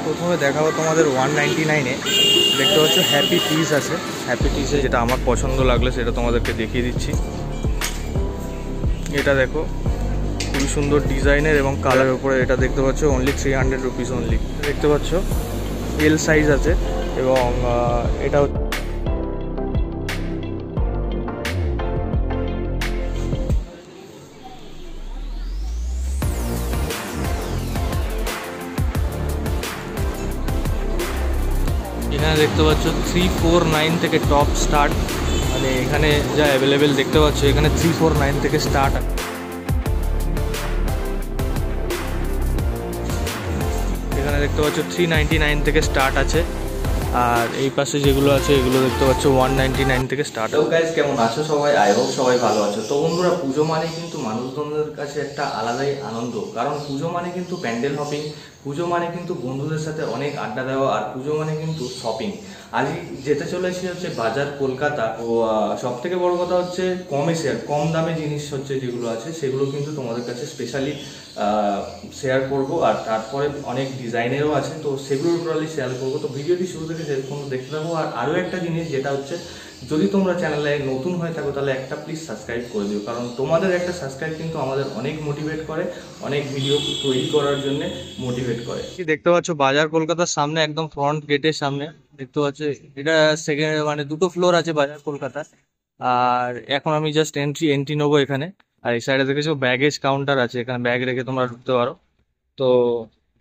প্রথমে দেখাবো তোমাদের 199-এ দেখতে পাচ্ছ হ্যাপি টিস আছে। হ্যাপি টিসে যেটা আমার পছন্দ লাগলো সেটা তোমাদেরকে দেখিয়ে দিচ্ছি। এটা দেখো খুবই সুন্দর ডিজাইনের এবং কালারের উপরে, এটা দেখতে পাচ্ছ অনলি 300 রুপিস অনলি। দেখতে পাচ্ছ এল সাইজ আছে এবং এটা এখানে দেখতে পাচ্ছ 349 থেকে টপ স্টার্ট, মানে এখানে যা অ্যাভেলেবেল দেখতে পাচ্ছ এখানে 349 থেকে স্টার্ট। এখানে দেখতে পাচ্ছ 399 থেকে স্টার্ট আছে, আর এই পাশে যেগুলো আছে এগুলো দেখতে পাচ্ছ 199 থেকে স্টার্ট। তো গাইস কেমন আছো সবাই? আই হোপ সবাই ভালো আছো। তো বন্ধুরা, পুজো মানে কিন্তু মানুষজনদের কাছে একটা আলাদাই আনন্দ, কারণ পুজো মানে কিন্তু প্যান্ডেল হপিং, পুজো মানে কিন্তু বন্ধুদের সাথে অনেক আড্ডা দেওয়া, আর পুজো মানে কিন্তু শপিং। আজ যেতে চলেছি হচ্ছে বাজার কলকাতা। ও সব থেকে বড় কথা হচ্ছে কম দামে জিনিস হচ্ছে যেগুলো আছে সেগুলো কিন্তু তোমাদের কাছে স্পেশালি শেয়ার করব, আর তারপরে অনেক ডিজাইনেরও আছে, তো সেগুলো টোটালি শেয়ার করবো। তো ভিডিওটি শুরু থেকে শেষ পর্যন্ত দেখতে থাকবো। আর আরও একটা জিনিস যেটা হচ্ছে, যদি তোমরা চ্যানেলে নতুন হয়ে থাকো তাহলে একটা প্লিজ সাবস্ক্রাইব করে দিও, কারণ তোমাদের একটা সাবস্ক্রাইব কিন্তু আমাদের অনেক মোটিভেট করে, অনেক ভিডিও তৈরি করার জন্য মোটিভেট করে। দেখতে পাচ্ছ বাজার কলকাতার সামনে, একদম ফ্রন্ট গেটের সামনে দেখতে পাচ্ছ, এটা সেকেন্ড মানে দুটো ফ্লোর আছে বাজার কলকাতা। আর এখন আমি জাস্ট এন্ট্রি নেবো এখানে। আর এই সাইডে দেখেছো ব্যাগেজ কাউন্টার আছে, এখানে ব্যাগ রেখে তোমরা ঢুকতে পারো। তো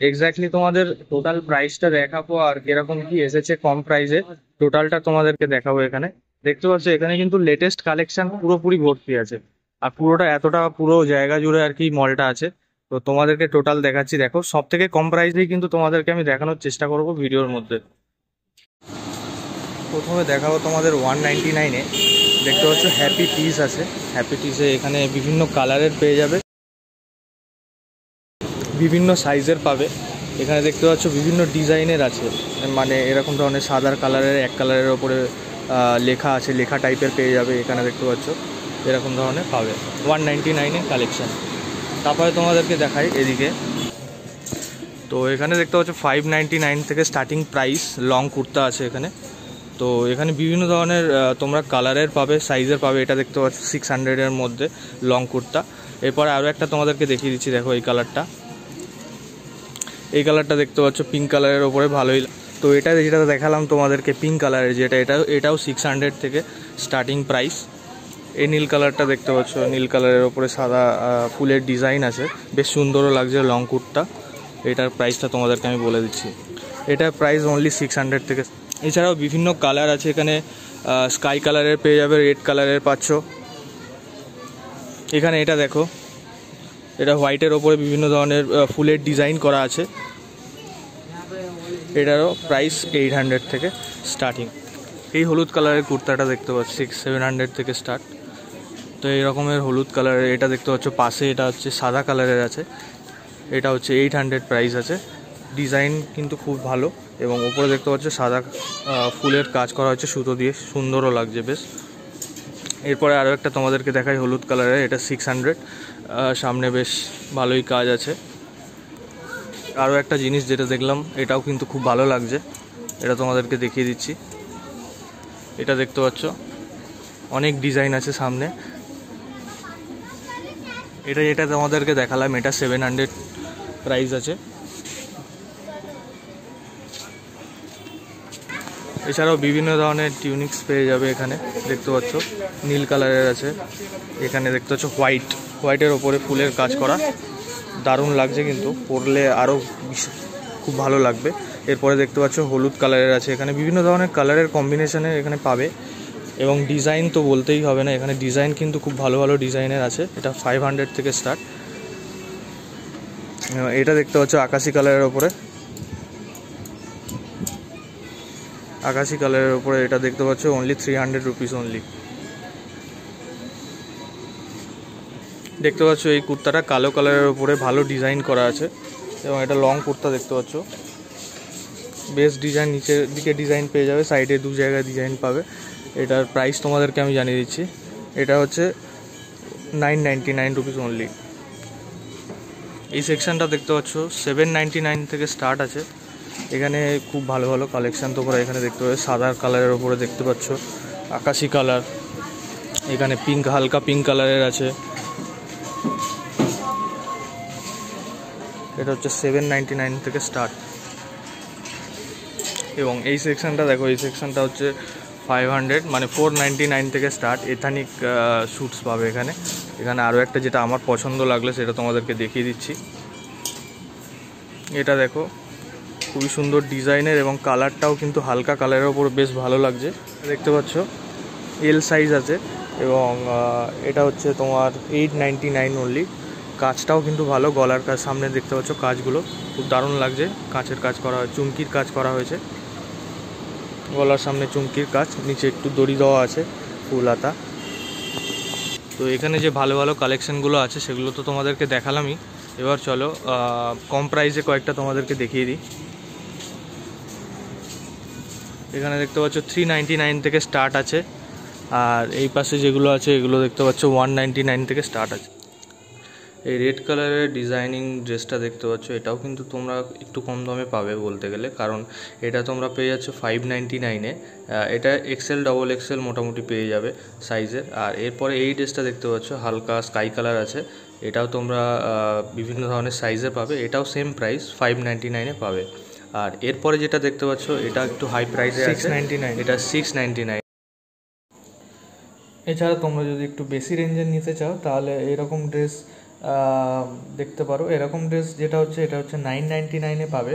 এক্স্যাক্টলি তোমাদের টোটাল প্রাইসটা দেখাবো আর কিরকম কি এসেছে কম প্রাইসে, টোটালটা তোমাদেরকে দেখাবো। এখানে দেখতে পাচ্ছ এখানে কিন্তু লেটেস্ট কালেকশন পুরোপুরি ভর্তি আছে, আর পুরোটা এতটা পুরো জায়গা জুড়ে আর কি মলটা আছে। তো তোমাদেরকে টোটাল দেখাচ্ছি, দেখো সব থেকে কম প্রাইসেই কিন্তু তোমাদেরকে আমি দেখানোর চেষ্টা করব ভিডিওর মধ্যে। প্রথমে দেখাবো তোমাদের 199-এ দেখতে পাচ্ছ হ্যাপি টিস আছে। হ্যাপি টিসে এখানে বিভিন্ন কালারের পেয়ে যাবে, বিভিন্ন সাইজের পাবে। এখানে দেখতে পাচ্ছ বিভিন্ন ডিজাইনের আছে, মানে এরকম ধরনের সাদা কালারের এক কালারের ওপরে লেখা আছে, লেখা টাইপের পেয়ে যাবে। এখানে দেখতে পাচ্ছ এরকম ধরনের পাবে 199-এর কালেকশন। তারপরে তোমাদেরকে দেখাই এদিকে, তো এখানে দেখতে পাচ্ছ 599 থেকে স্টার্টিং প্রাইস লং কুর্তা আছে এখানে। তো এখানে বিভিন্ন ধরনের তোমরা কালারের পাবে, সাইজের পাবে। এটা দেখতে পাচ্ছ 600-এর মধ্যে লং কুর্তা। এরপরে আরও একটা তোমাদেরকে দেখিয়ে দিচ্ছি, দেখো এই কালারটা দেখতে পাচ্ছ পিঙ্ক কালারের ওপরে ভালোই। তো এটা যেটা দেখালাম তোমাদেরকে পিঙ্ক কালারের, যেটা এটাও 600 থেকে স্টার্টিং প্রাইস। এই নীল কালারটা দেখতে পাচ্ছ, নীল কালারের ওপরে সাদা ফুলের ডিজাইন আছে, বেশ সুন্দরও লাগছে লং কুর্তা। এটার প্রাইসটা তোমাদেরকে আমি বলে দিচ্ছি, এটার প্রাইস অনলি 600 থেকে। এছাড়াও বিভিন্ন কালার আছে এখানে, স্কাই কালারের পেয়ে যাবে, রেড কালারের পাচ্ছ এখানে। এটা দেখো, এটা হোয়াইটের ওপরে বিভিন্ন ধরনের ফুলের ডিজাইন করা আছে। এটারও প্রাইস 800 থেকে স্টার্টিং। এই হলুদ কালারের কুর্তাটা দেখতে পাচ্ছি 700 থেকে স্টার্ট। তো এই রকমের হলুদ কালারের এটা দেখতে পাচ্ছ পাশে, এটা হচ্ছে সাদা কালারের আছে, এটা হচ্ছে 800 প্রাইস আছে। ডিজাইন কিন্তু খুব ভালো, এবং ওপরে দেখতে পাচ্ছ সাদা ফুলের কাজ করা হচ্ছে সুতো দিয়ে, সুন্দরও লাগছে বেশ। এরপরে আরও একটা তোমাদেরকে দেখাই হলুদ কালারের, এটা 600, সামনে বেশ ভালোই কাজ আছে। আরও একটা জিনিস যেটা দেখলাম এটাও কিন্তু খুব ভালো লাগছে, এটা তোমাদেরকে দেখিয়ে দিচ্ছি। এটা দেখতে পাচ্ছ অনেক ডিজাইন আছে সামনে। যেটা তোমাদেরকে দেখালাম এটা 700 প্রাইস আছে। এছাড়াও বিভিন্ন ধরনের টিউনিক্স পেয়ে যাবে এখানে, দেখতে পাচ্ছ নীল কালারের আছে। এখানে দেখতে পাচ্ছ হোয়াইটের ওপরে ফুলের কাজ করা, দারুণ লাগছে, কিন্তু পরলে আরও খুব ভালো লাগবে। এরপরে দেখতে পাচ্ছ হলুদ কালারের আছে, এখানে বিভিন্ন ধরনের কালারের কম্বিনেশনে এখানে পাবে, এবং ডিজাইন তো বলতেই হবে না, এখানে ডিজাইন কিন্তু খুব ভালো ভালো ডিজাইনের আছে। এটা 500 থেকে স্টার্ট। এটা দেখতে পাচ্ছ আকাশি কালারের ওপরে, এটা দেখতে পাচ্ছ অনলি 300 রুপিস অনলি। দেখতে পাচ্ছ এই কুর্তাটা কালো কালারের উপরে ভালো ডিজাইন করা আছে, এবং এটা লং কুর্তা দেখতে পাচ্ছ, বেশ ডিজাইন, নিচের দিকে ডিজাইন পেয়ে যাবে, সাইডে দু জায়গায় ডিজাইন পাবে। এটার প্রাইস তোমাদেরকে আমি জানিয়ে দিচ্ছি, এটা হচ্ছে 999 রুপিস অনলি। এই সেকশনটা দেখতে পাচ্ছ 799 থেকে স্টার্ট আছে, এখানে খুব ভালো ভালো কালেকশান তোমরা এখানে দেখতে পাবে। সাদা কালারের ওপরে দেখতে পাচ্ছ আকাশি কালার, এখানে পিঙ্ক, হালকা পিঙ্ক কালারের আছে। এটা হচ্ছে 799 থেকে স্টার্ট। এবং এই সেকশনটা দেখো, এই সেকশনটা হচ্ছে 500 মানে 499 থেকে স্টার্ট। এথানিক শ্যুটস পাবে এখানে। এখানে আরও একটা যেটা আমার পছন্দ লাগলো সেটা তোমাদেরকে দেখিয়ে দিচ্ছি। এটা দেখো, খুবই সুন্দর ডিজাইনের এবং কালারটাও কিন্তু হালকা কালারের ওপর বেশ ভালো লাগছে। দেখতে পাচ্ছ এল সাইজ আছে এবং এটা হচ্ছে তোমার 899 অনলি। কাজটাও কিন্তু ভালো, গলার কাজ সামনে দেখতে পাচ্ছ কাজগুলো খুব দারুণ লাগছে। কাঁচের কাজ করা হয়, চুমকির কাজ করা হয়েছে। গলার সামনে চুমকির কাজ, নিচে একটু দড়ি দেওয়া আছে, ফুল হাতা। তো এখানে যে ভালো ভালো কালেকশানগুলো আছে সেগুলো তো তোমাদেরকে দেখালামই। এবার চলো কম প্রাইসে কয়েকটা তোমাদেরকে দেখিয়ে দিই। এখানে দেখতে পাচ্ছ 399 থেকে স্টার্ট আছে। আর এই পাশে যেগুলো আছে এগুলো দেখতে পাচ্ছ 199 থেকে স্টার্ট আছে। এই রেড কালারের ডিজাইনিং ড্রেসটা দেখতে পাচ্ছ, এটাও কিন্তু তোমরা একটু কম দামে পাবে বলতে গেলে, কারণ এটা তোমরা পেয়ে যাচ্ছ 599-এ। এটা এক্সেল, ডবল এক্সেল মোটামুটি পেয়ে যাবে সাইজের। আর এরপরে এই ড্রেসটা দেখতে পাচ্ছ হালকা স্কাই কালার আছে, এটাও তোমরা বিভিন্ন ধরনের সাইজে পাবে। এটাও সেম প্রাইস 599-এ পাবে। আর এরপরে যেটা দেখতে পাচ্ছ এটা একটু হাই প্রাইসে আছে, 699, এটা 699। এছাড়া তোমরা যদি একটু বেশি রেঞ্জের নিতে চাও তাহলে এরকম ড্রেস দেখতে পারো। এরকম ড্রেস যেটা হচ্ছে এটা হচ্ছে 999-এ পাবে।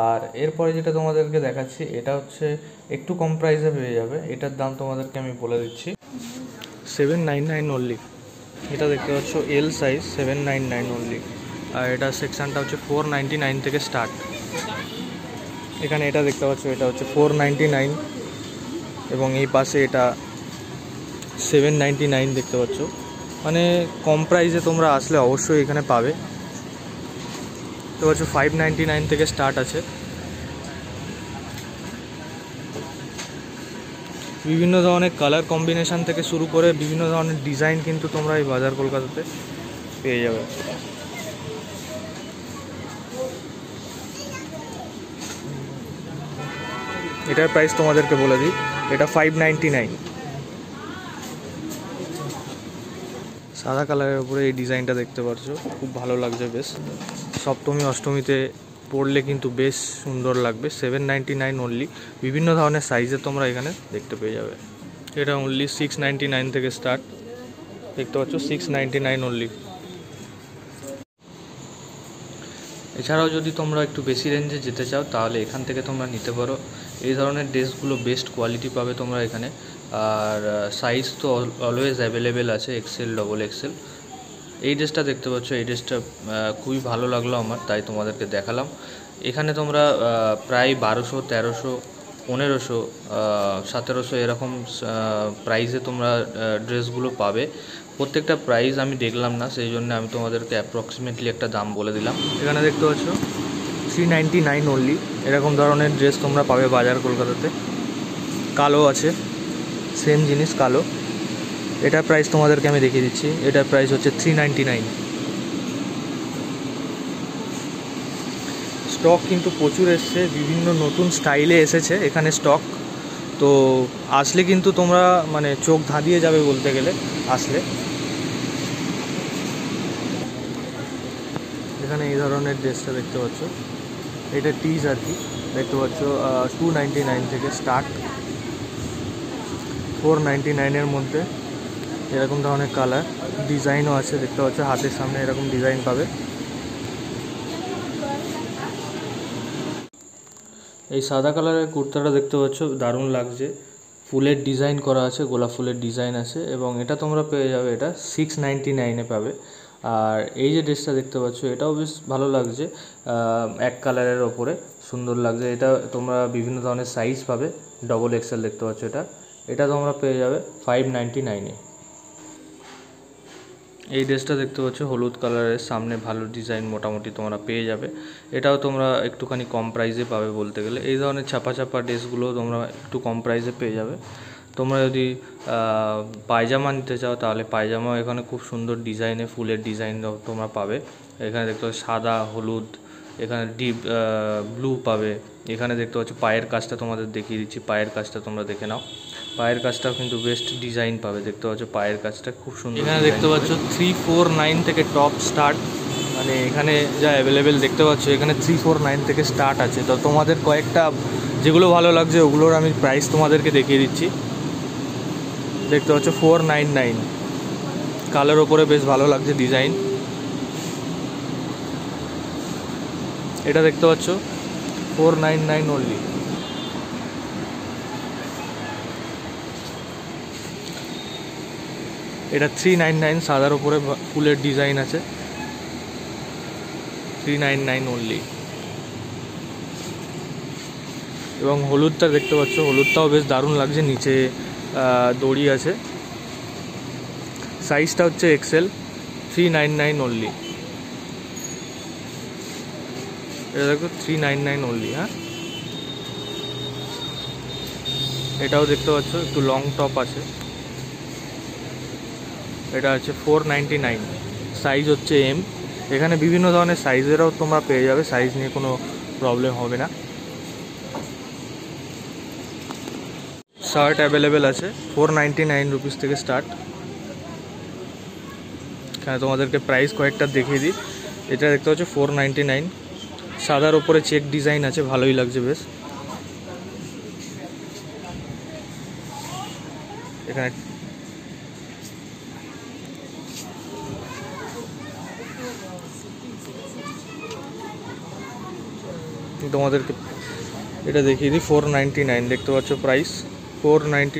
আর এরপরে যেটা তোমাদেরকে দেখাচ্ছি এটা হচ্ছে একটু কম প্রাইসে পেয়ে যাবে। এটার দাম তোমাদেরকে আমি বলে দিচ্ছি, 799 অনলি। এটা দেখতে পাচ্ছ এল সাইজ, 799 অনলি। আর এটা সেকশানটা হচ্ছে 499 থেকে স্টার্ট। এখানে এটা দেখতে পাচ্ছ, এটা হচ্ছে 499 এবং এই পাশে এটা 799 দেখতে পাচ্ছ। মানে কম প্রাইসে তোমরা আসলে অবশ্যই এখানে পাবে। তো হচ্ছে 599 থেকে স্টার্ট আছে। বিভিন্ন ধরনের কালার কম্বিনেশান থেকে শুরু করে বিভিন্ন ধরনের ডিজাইন কিন্তু তোমরা এই বাজার কলকাতাতে পেয়ে যাবে। এটার প্রাইস তোমাদেরকে বলে দিই, এটা 599। সাদা কালারের উপরে এই ডিজাইনটা দেখতে পাচ্ছ, খুব ভালো লাগছে বেশ। সপ্তমী অষ্টমীতে পরলে কিন্তু বেশ সুন্দর লাগবে। 799 অনলি। বিভিন্ন ধরনের সাইজে তোমরা এখানে দেখতে পেয়ে যাবে। এটা অনলি 699 থেকে স্টার্ট, দেখতে পাচ্ছ 699 অনলি। এছাড়াও যদি তোমরা একটু বেশি রেঞ্জে যেতে চাও তাহলে এখান থেকে তোমরা নিতে পারো। এই ধরনের ড্রেসগুলো বেস্ট কোয়ালিটি পাবে তোমরা এখানে। আর সাইজ তো অলওয়েজ অ্যাভেলেবেল আছে, এক্সেল, ডবল এক্সেল। এই ড্রেসটা দেখতে পাচ্ছ, এই ড্রেসটা খুবই ভালো লাগলো আমার, তাই তোমাদেরকে দেখালাম। এখানে তোমরা প্রায় 1200, 1300, 1500, 1700 এরকম প্রাইসে তোমরা ড্রেসগুলো পাবে। প্রত্যেকটা প্রাইস আমি দেখলাম না, সেই জন্য আমি তোমাদেরকে অ্যাপ্রক্সিমেটলি একটা দাম বলে দিলাম। এখানে দেখতে পাচ্ছ 399 অনলি। এরকম ধরনের ড্রেস তোমরা পাবে বাজার কলকাতাতে। কালো আছে, সেম জিনিস কালো। এটার প্রাইস তোমাদেরকে আমি দেখিয়ে দিচ্ছি, এটার প্রাইস হচ্ছে 399। স্টক কিন্তু প্রচুর এসছে, বিভিন্ন নতুন স্টাইলে এসেছে এখানে স্টক। তো আসলে কিন্তু তোমরা মানে চোখ ধাঁধিয়ে যাবে বলতে গেলে আসলে। এখানে এই ধরনের ড্রেসটা দেখতে পাচ্ছ, এটা টিজ আর কি, দেখতে পাচ্ছ 299 থেকে স্টার্ট। 499-এর মধ্যে এরকম ধরনের কালার ডিজাইনও আছে, দেখতে পাচ্ছ হাতের সামনে এরকম ডিজাইন পাবে। এই সাদা কালারের কুর্তাটা দেখতে পাচ্ছ, দারুণ লাগছে। ফুলের ডিজাইন করা আছে, গোলাপ ফুলের ডিজাইন আছে এবং এটা তোমরা পেয়ে যাবে, এটা 699-এ পাবে। আর এই যে ড্রেসটা দেখতে পাচ্ছ এটাও বেশ ভালো লাগছে, এক কালারের ওপরে সুন্দর লাগছে। এটা তোমরা বিভিন্ন ধরনের সাইজ পাবে, ডবল এক্সেল দেখতে পাচ্ছ। এটা তোমরা পেয়ে যাবে 599-এ। এই ড্রেসটা দেখতে পাচ্ছ হলুদ কালারের, সামনে ভালো ডিজাইন মোটামুটি তোমরা পেয়ে যাবে। এটাও তোমরা একটুখানি কম প্রাইসে পাবে বলতে গেলে। এই ধরনের ছাপা ছাপা ড্রেসগুলো তোমরা একটু কম প্রাইসে পেয়ে যাবে। তোমরা যদি পায়জামা নিতে চাও তাহলে পায়জামাও এখানে খুব সুন্দর ডিজাইনে ফুলের ডিজাইন তোমরা পাবে। এখানে দেখতে পাচ্ছ সাদা, হলুদ এখানে ডিপ ব্লু পাবে। এখানে দেখতে পাচ্ছ পায়ের কাজটা তোমাদের দেখিয়ে দিচ্ছি, পায়ের কাজটা তোমরা দেখে নাও। পায়ের কাজটাও কিন্তু বেস্ট ডিজাইন পাবে, দেখতে পাচ্ছ পায়ের কাজটা খুব সুন্দর। এখানে দেখতে পাচ্ছ 349 থেকে টপ স্টার্ট, মানে এখানে যা অ্যাভেলেবেল দেখতে পাচ্ছ এখানে 349 থেকে স্টার্ট আছে। তো তোমাদের কয়েকটা যেগুলো ভালো লাগছে ওগুলোর আমি প্রাইস তোমাদেরকে দেখিয়ে দিচ্ছি। দেখতে পাচ্ছ 499, কালার ওপরে বেশ ভালো লাগছে ডিজাইন। এটা দেখতে পাচ্ছ 499 অনলি। এটা 399, সাদার ওপরে ফুলের ডিজাইন আছে, 399 অনলি। এবং হলুদটা দেখতে পাচ্ছ, হলুদটাও বেশ দারুণ লাগছে, নিচে দড়ি আছে। সাইজটা হচ্ছে এক্সেল, 399 অনলি। এটা দেখো 399 অনলি। হ্যাঁ, এটাও দেখতে পাচ্ছ একটু লং টপ আছে, এটা হচ্ছে 499, সাইজ হচ্ছে এম। এখানে বিভিন্ন ধরনের সাইজেরও তোমরা পেয়ে যাবে, সাইজ নিয়ে কোনো প্রবলেম হবে না। শার্ট অ্যাভেলেবেল আছে, 499 রুপিস থেকে স্টার্ট। এখানে তোমাদেরকে প্রাইস কয়েকটা দেখিয়ে দিই। এটা দেখতে পাচ্ছ 499, সাদার ওপরে চেক ডিজাইন আছে, ভালোই লাগছে বেশ। এখানে তোমাদেরকে এটা দেখিয়ে দিই, 499 দেখতে পাচ্ছ প্রাইস 499।